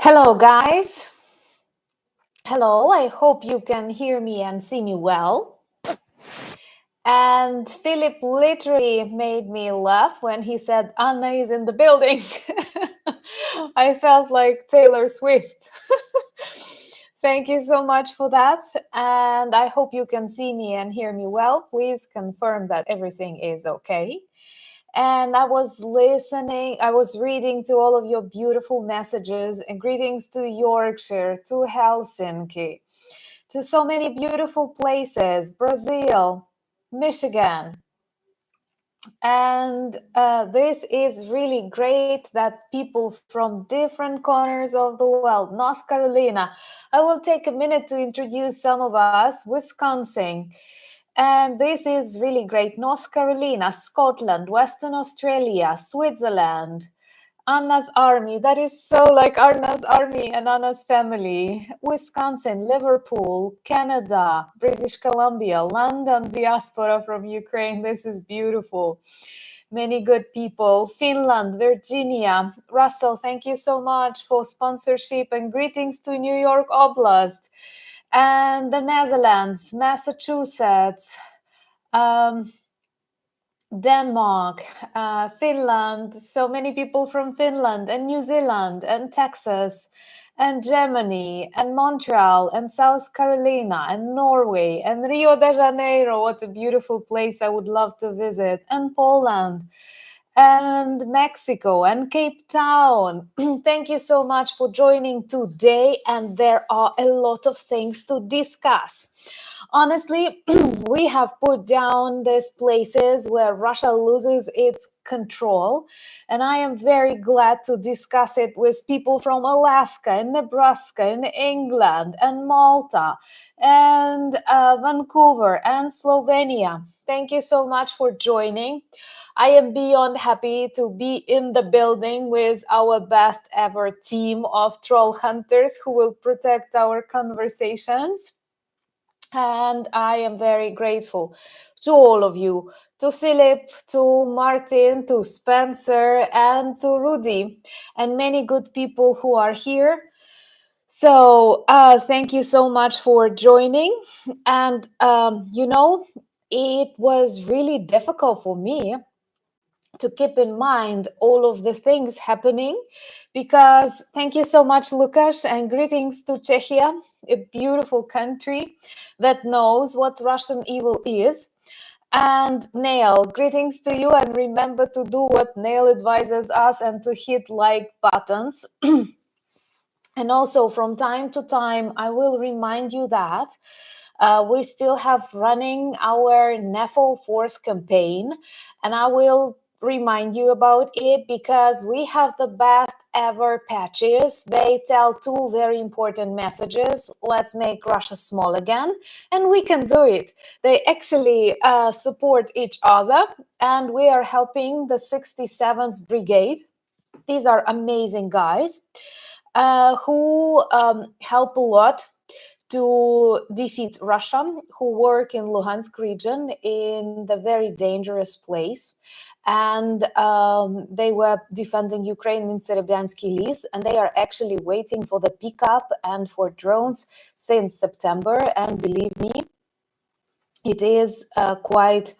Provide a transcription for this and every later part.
Hello, guys. Hello, I hope you can hear me and see me well. And Philip literally made me laugh when he said Anna is in the building. I felt like Taylor Swift. Thank you so much for that. And I hope you can see me and hear me well. Please confirm that everything is okay. And I was reading to all of your beautiful messages and greetings to Yorkshire, to Helsinki, to so many beautiful places, Brazil, Michigan. And this is really great that people from different corners of the world, North Carolina, I will take a minute to introduce some of us, Wisconsin. And this is really great. North Carolina, Scotland, Western Australia, Switzerland, Anna's Army. That is so like Anna's Army and Anna's family. Wisconsin, Liverpool, Canada, British Columbia, London diaspora from Ukraine. This is beautiful. Many good people. Finland, Virginia. Russell, thank you so much for sponsorship and greetings to New York Oblast. And the Netherlands, Massachusetts, Denmark, Finland, so many people from Finland and New Zealand and Texas and Germany and Montreal and South Carolina and Norway and Rio de Janeiro. What a beautiful place I would love to visit. And Poland and Mexico and Cape Town. Thank you so much for joining today. And there are a lot of things to discuss. Honestly, we have put down these places where Russia loses its control. And I am very glad to discuss it with people from Alaska and Nebraska and England and Malta and Vancouver and Slovenia. Thank you so much for joining. I am beyond happy to be in the building with our best ever team of troll hunters who will protect our conversations. And I am very grateful to all of you, to Philip, to Martin, to Spencer, and to Rudy, and many good people who are here. So thank you so much for joining. And, it was really difficult for me to keep in mind all of the things happening, because thank you so much, Lukasz, and greetings to Czechia, a beautiful country that knows what Russian evil is. And Neil, greetings to you, and remember to do what Neil advises us and to hit like buttons. And also from time to time, I will remind you that we still have running our NEFO Force campaign, and I will remind you about it because we have the best ever patches. They tell two very important messages. Let's make Russia small again, and we can do it. They actually support each other, and we are helping the 67th Brigade. These are amazing guys who help a lot to defeat Russia, who work in Luhansk region in the very dangerous place. And they were defending Ukraine in Serebryantski Lis, and they are actually waiting for the pickup and for drones since September. And believe me, it is quite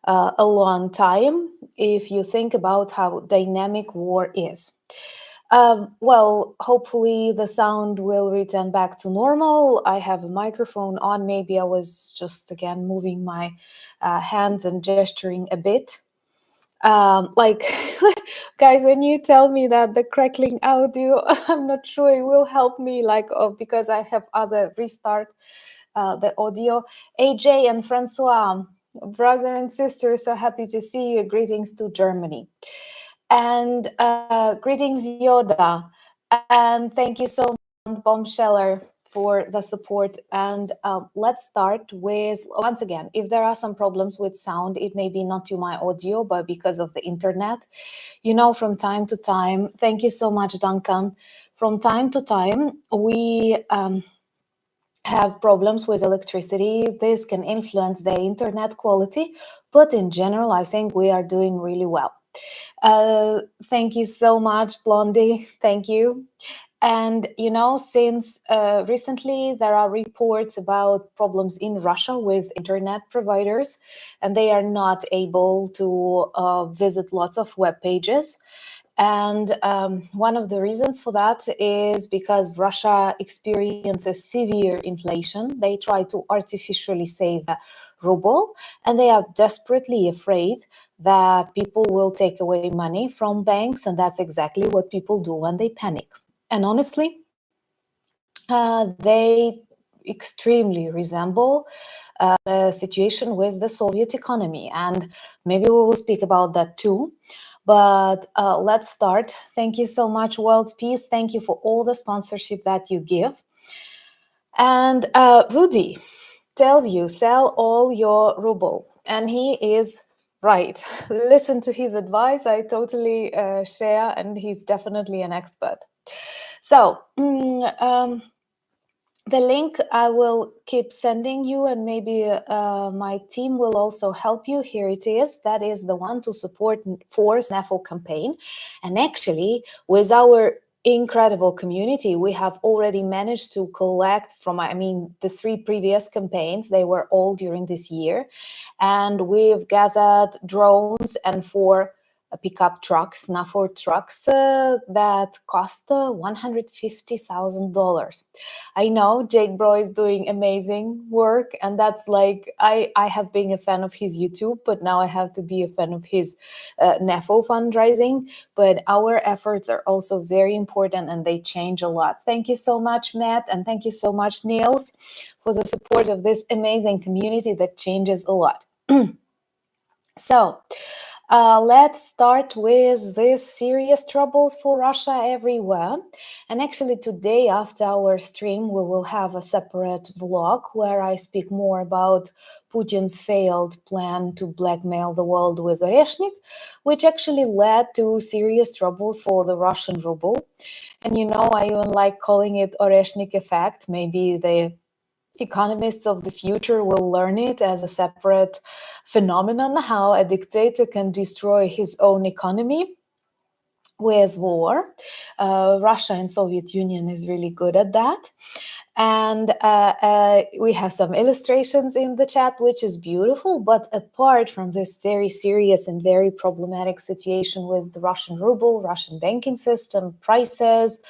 a long time if you think about how dynamic war is. Well, hopefully the sound will return back to normal. I have a microphone on. Maybe I was just, again, moving my hands and gesturing a bit. Like, guys, when you tell me that the crackling audio, I'm not sure it will help me, because I have other restart the audio. AJ and Francois, brother and sister, so happy to see you. Greetings to Germany. And greetings, Yoda. And thank you so much, Bombsheller, for the support. And let's start with, once again, if there are some problems with sound, it may be not to my audio, but because of the internet. From time to time, thank you so much, Duncan. From time to time, we have problems with electricity. This can influence the internet quality, but in general, I think we are doing really well. Thank you so much, Blondie. Thank you. And, since recently there are reports about problems in Russia with internet providers, and they are not able to visit lots of web pages. And one of the reasons for that is because Russia experiences severe inflation. They try to artificially save the ruble, and they are desperately afraid that people will take away money from banks, and that's exactly what people do when they panic. And honestly, they extremely resemble the situation with the Soviet economy. And maybe we will speak about that too. But let's start. Thank you so much, World Peace. Thank you for all the sponsorship that you give. And Rudy tells you, sell all your ruble. And he is right. Listen to his advice. I totally share, and he's definitely an expert. So, the link I will keep sending you, and maybe my team will also help you. Here it is. That is the one to support Force NAFO campaign. And actually, with our incredible community, we have already managed to collect from, the 3 previous campaigns. They were all during this year. And we've gathered drones and 4 pickup trucks, NAFO trucks, that cost $150,000. I know Jake Bro is doing amazing work, and that's like, I have been a fan of his YouTube, but now I have to be a fan of his NAFO fundraising. But our efforts are also very important, and they change a lot. Thank you so much, Matt, and thank you so much, Niels, for the support of this amazing community that changes a lot. So, let's start with these serious troubles for Russia everywhere. And actually today, after our stream, we will have a separate vlog where I speak more about Putin's failed plan to blackmail the world with Oreshnik, which actually led to serious troubles for the Russian ruble. And I even like calling it Oreshnik effect. Maybe the economists of the future will learn it as a separate phenomenon, how a dictator can destroy his own economy with war. Russia and Soviet Union is really good at that. And we have some illustrations in the chat, which is beautiful. But apart from this very serious and very problematic situation with the Russian ruble, Russian banking system, prices,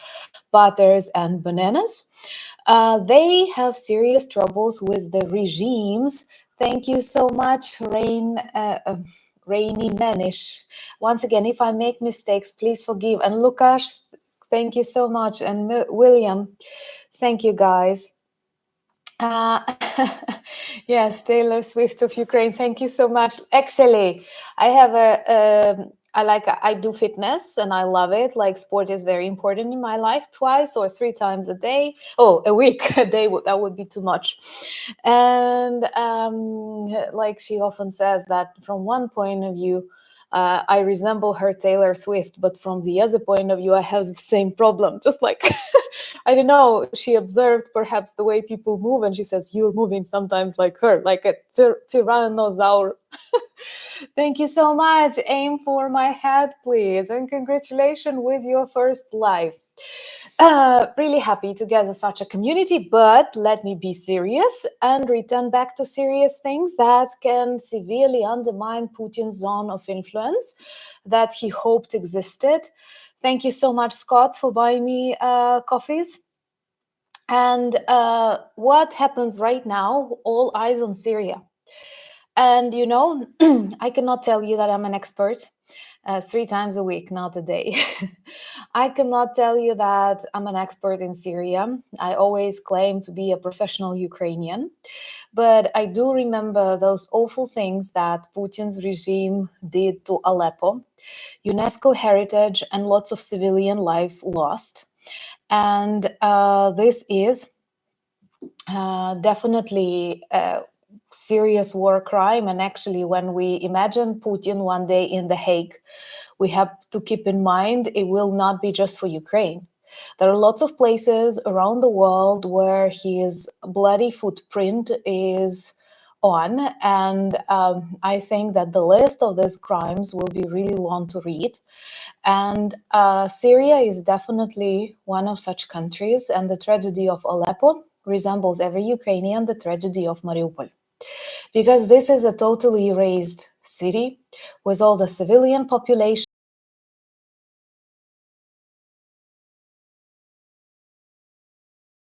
butters, and bananas, they have serious troubles with the regimes. Thank you so much, Rainy Manish. Once again, if I make mistakes, please forgive. And Lukash, thank you so much. And William, thank you, guys. Yes, Taylor Swift of Ukraine, thank you so much. Actually, I have I do fitness and I love it. Like, sport is very important in my life, 2 or 3 times a day. Oh, a week, a day, that would be too much. And like she often says that from one point of view, I resemble her, Taylor Swift, but from the other point of view, I have the same problem. Just like, I don't know, she observed perhaps the way people move, and she says, you're moving sometimes like her, like a tyrannosaur. Thank you so much. Aim for my head, please. And congratulations with your first live. Really happy to gather such a community, but let me be serious and return back to serious things that can severely undermine Putin's zone of influence that he hoped existed. Thank you so much, Scott, for buying me coffees. And what happens right now? All eyes on Syria. And I cannot tell you that I'm an expert. 3 times a week, not a day. I cannot tell you that I'm an expert in Syria. I always claim to be a professional Ukrainian. But I do remember those awful things that Putin's regime did to Aleppo, UNESCO heritage, and lots of civilian lives lost. And this is definitely serious war crime. And actually, when we imagine Putin one day in The Hague, we have to keep in mind it will not be just for Ukraine. There are lots of places around the world where his bloody footprint is on, and I think that the list of these crimes will be really long to read. And Syria is definitely one of such countries, and the tragedy of Aleppo resembles every Ukrainian the tragedy of Mariupol, because this is a totally erased city with all the civilian population